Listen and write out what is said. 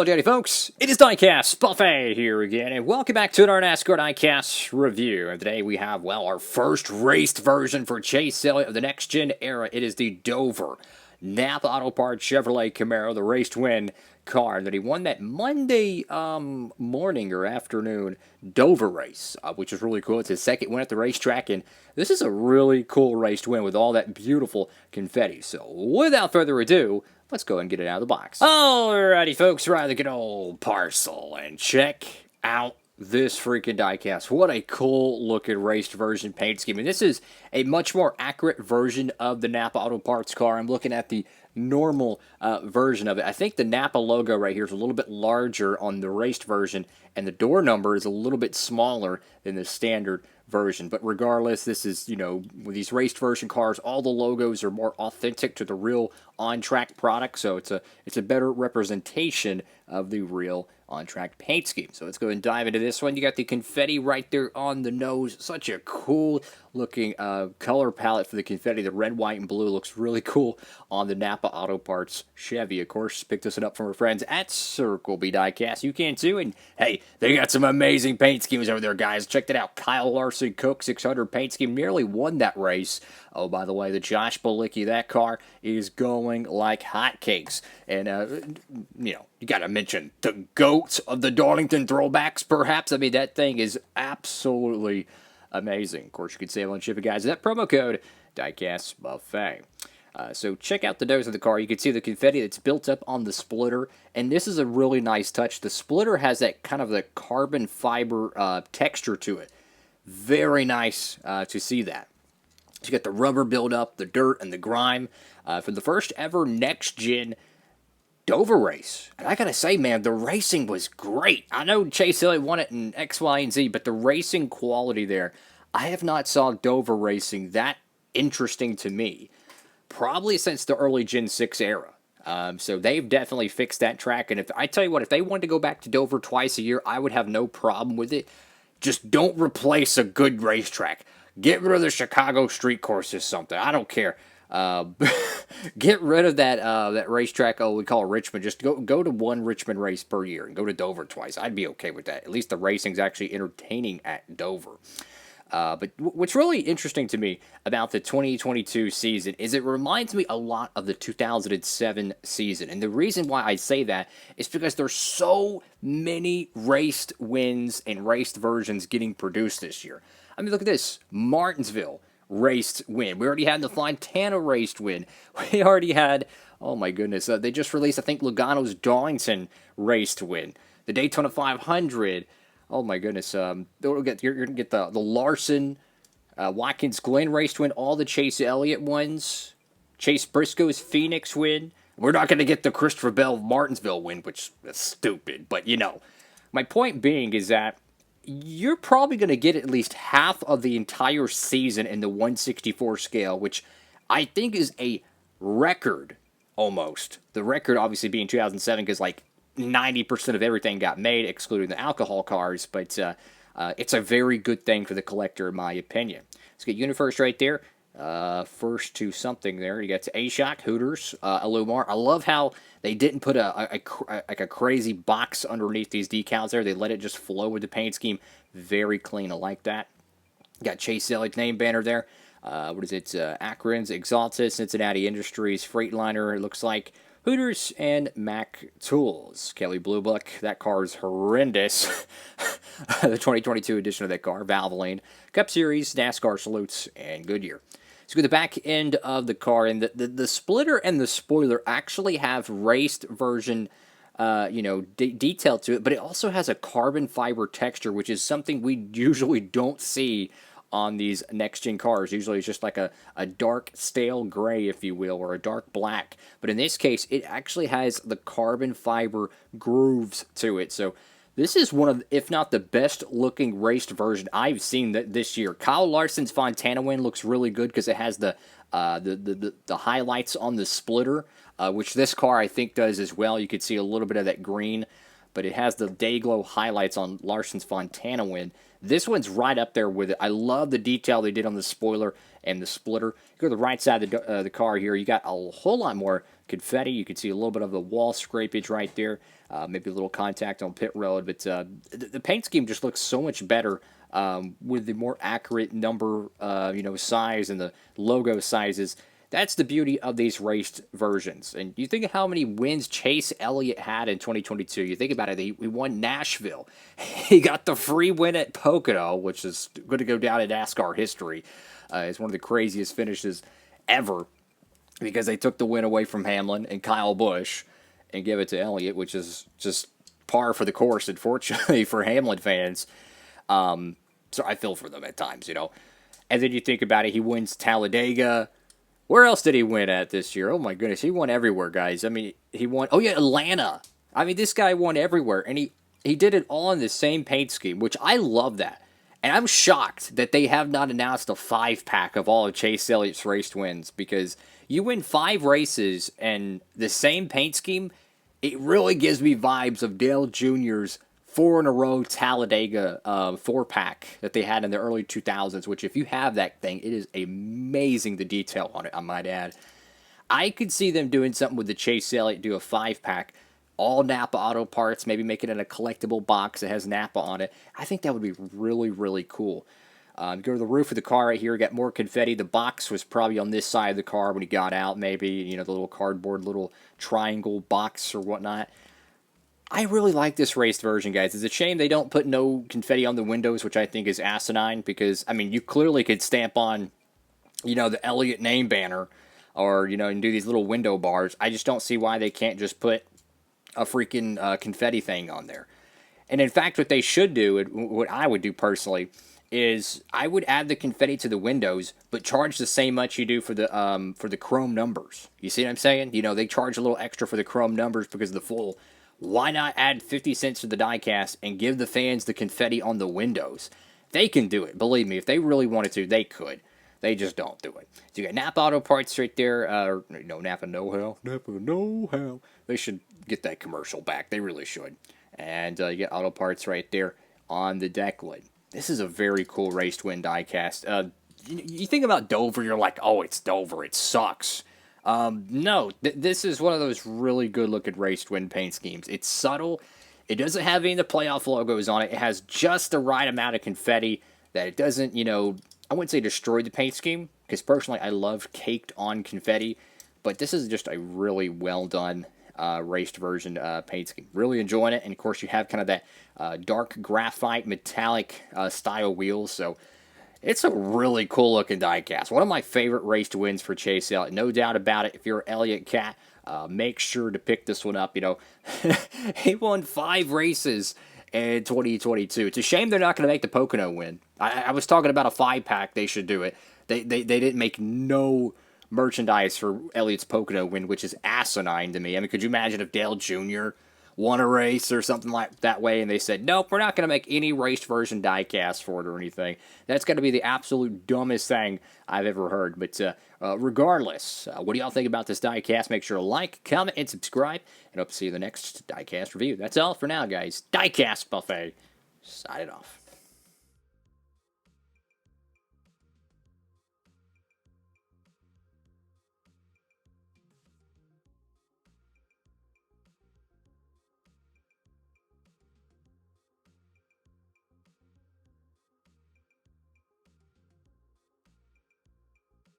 Hello, Daddy folks. It is Diecastbuffet here again, and welcome back to our Nascar Diecast review. And today we have, well, our first raced version for Chase Elliott of the next-gen era. It is the Dover Napa Auto Parts Chevrolet Camaro, the raced win car that he won that Monday morning or afternoon Dover race, which is really cool. It's his second win at the racetrack, and this is a really cool raced win with all that beautiful confetti. So without further ado, let's go and get it out of the box. Alrighty, folks, right, the good old parcel, and check out this freaking diecast. What a cool looking raced version paint scheme. And this is a much more accurate version of the Napa Auto Parts car. I'm looking at the normal version of it. I think the Napa logo right here is a little bit larger on the raced version, and the door number is a little bit smaller than the standard version. But regardless, this is, you know, with these raced version cars, all the logos are more authentic to the real on-track product, so it's a better representation of the real on-track paint scheme. So let's go and dive into this one. You got the confetti right there on the nose. Such a cool looking color palette for the confetti. The red, white, and blue looks really cool on the Napa Auto Parts Chevy. Of course, picked this one up from our friends at Circle B Diecast. You can too. And hey, they got some amazing paint schemes over there, guys. Check that out. Kyle Larson Cook 600 paint scheme nearly won that race. Oh, by the way, the Josh Balicki, that car is going like hotcakes. And, you know, you got to mention the GOAT of the Darlington throwbacks, perhaps. I mean, that thing is absolutely amazing. Of course, you can save on shipping, guys. That promo code, Diecastbuffet. So check out the nose of the car. You can see the confetti that's built up on the splitter. And this is a really nice touch. The splitter has that kind of the carbon fiber texture to it. Very nice to see that. So you got the rubber buildup, the dirt, and the grime for the first ever next-gen Dover race. And I gotta say, man, the racing was great. I know Chase Elliott won it in X, Y, and Z, but the racing quality there, I have not saw Dover racing that interesting to me, probably since the early Gen 6 era. So they've definitely fixed that track. And if I tell you what, if they wanted to go back to Dover twice a year, I would have no problem with it. Just don't replace a good racetrack. Get rid of the Chicago street course or something. I don't care. Get rid of that racetrack. Oh, we call it Richmond. Just go to one Richmond race per year and go to Dover twice. I'd be okay with that. At least the racing's actually entertaining at Dover. But what's really interesting to me about the 2022 season is it reminds me a lot of the 2007 season. And the reason why I say that is because there's so many raced wins and raced versions getting produced this year. I mean, look at this. Martinsville raced win. We already had the Fontana raced win. We already had, oh my goodness, they just released, I think, Logano's Darlington raced win. The Daytona 500. Oh my goodness. You're going to get the Larson, Watkins Glen raced win, all the Chase Elliott ones. Chase Briscoe's Phoenix win. We're not going to get the Christopher Bell Martinsville win, which is stupid. But, you know, my point being is that you're probably going to get at least half of the entire season in the 1/64 scale, which I think is a record, almost. The record obviously being 2007, because like 90% of everything got made, excluding the alcohol cars, but it's a very good thing for the collector, in my opinion. Let's get UniFirst right there. First to something there. You got A-Shock, Hooters, Alumar. I love how they didn't put a crazy box underneath these decals there. They let it just flow with the paint scheme. Very clean. I like that. Got Chase Elliott's name banner there. What is it? Akron's, Exalted, Cincinnati Industries, Freightliner, it looks like. Hooters and Mac Tools. Kelly Blue Book. That car is horrendous. The 2022 edition of that car. Valvoline. Cup Series, NASCAR Salutes, and Goodyear. So go to the back end of the car, and the splitter and the spoiler actually have raced version, detail to it, but it also has a carbon fiber texture, which is something we usually don't see on these next-gen cars. Usually it's just like a dark stale gray, if you will, or a dark black. But in this case, it actually has the carbon fiber grooves to it. So this is one of, if not the best-looking raced version I've seen this year. Kyle Larson's Fontana win looks really good because it has the highlights on the splitter, which this car I think does as well. You could see a little bit of that green, but it has the day glow highlights on Larson's Fontana win. This one's right up there with it. I love the detail they did on the spoiler and the splitter. You go to the right side of the car here, you got a whole lot more confetti. You can see a little bit of the wall scrapage right there. Maybe a little contact on pit road. But the paint scheme just looks so much better with the more accurate number, size and the logo sizes. That's the beauty of these raced versions. And you think of how many wins Chase Elliott had in 2022. You think about it, he won Nashville. He got the free win at Pocono, which is going to go down in NASCAR history. It's one of the craziest finishes ever because they took the win away from Hamlin and Kyle Busch and give it to Elliott, which is just par for the course, unfortunately, for Hamlin fans. So I feel for them at times, And then you think about it, he wins Talladega. Where else did he win at this year? Oh, my goodness. He won everywhere, guys. I mean, he won... Oh, yeah, Atlanta. I mean, this guy won everywhere. And he did it all in the same paint scheme, which I love that. And I'm shocked that they have not announced a 5-pack of all of Chase Elliott's race wins. Because you win 5 races and the same paint scheme, it really gives me vibes of Dale Jr.'s 4-in-a-row Talladega 4-pack that they had in the early 2000s, which if you have that thing, it is amazing the detail on it, I might add. I could see them doing something with the Chase Elliott, do a 5-pack, all Napa Auto Parts, maybe make it in a collectible box that has Napa on it. I think that would be really, really cool. Go to the roof of the car right here, got more confetti. The box was probably on this side of the car when he got out, maybe, the little cardboard, little triangle box or whatnot. I really like this raced version, guys. It's a shame they don't put no confetti on the windows, which I think is asinine, because, I mean, you clearly could stamp on, the Elliott name banner, or, and do these little window bars. I just don't see why they can't just put a freaking confetti thing on there. And in fact, what they should do, what I would do personally, is I would add the confetti to the windows, but charge the same much you do for the chrome numbers. You see what I'm saying? They charge a little extra for the chrome numbers because of the full. Why not add 50 cents to the diecast and give the fans the confetti on the windows? They can do it. Believe me, if they really wanted to, they could. They just don't do it. So you got Napa Auto Parts right there. Napa know-how. Napa know-how. They should get that commercial back. They really should. And you get Auto Parts right there on the deck lid. This is a very cool raced win diecast. You think about Dover, you're like, oh, it's Dover. It sucks. No, this is one of those really good-looking raced win paint schemes. It's subtle. It doesn't have any of the playoff logos on it. It has just the right amount of confetti that it doesn't, I wouldn't say destroy the paint scheme, because personally I love caked-on confetti, but this is just a really well-done raced version paint scheme. Really enjoying it, and of course you have kind of that dark graphite metallic style wheels, so it's a really cool-looking diecast. One of my favorite raced wins for Chase Elliott. No doubt about it. If you're an Elliott cat, make sure to pick this one up. He won 5 races in 2022. It's a shame they're not going to make the Pocono win. I was talking about a 5-pack. They should do it. They didn't make no merchandise for Elliott's Pocono win, which is asinine to me. I mean, could you imagine if Dale Jr. won a race or something like that way, and they said, nope, we're not going to make any raced version diecast for it or anything? That's going to be the absolute dumbest thing I've ever heard. But regardless, what do y'all think about this diecast? Make sure to like, comment, and subscribe, and hope to see you in the next diecast review. That's all for now, guys. Diecast Buffet, signing off.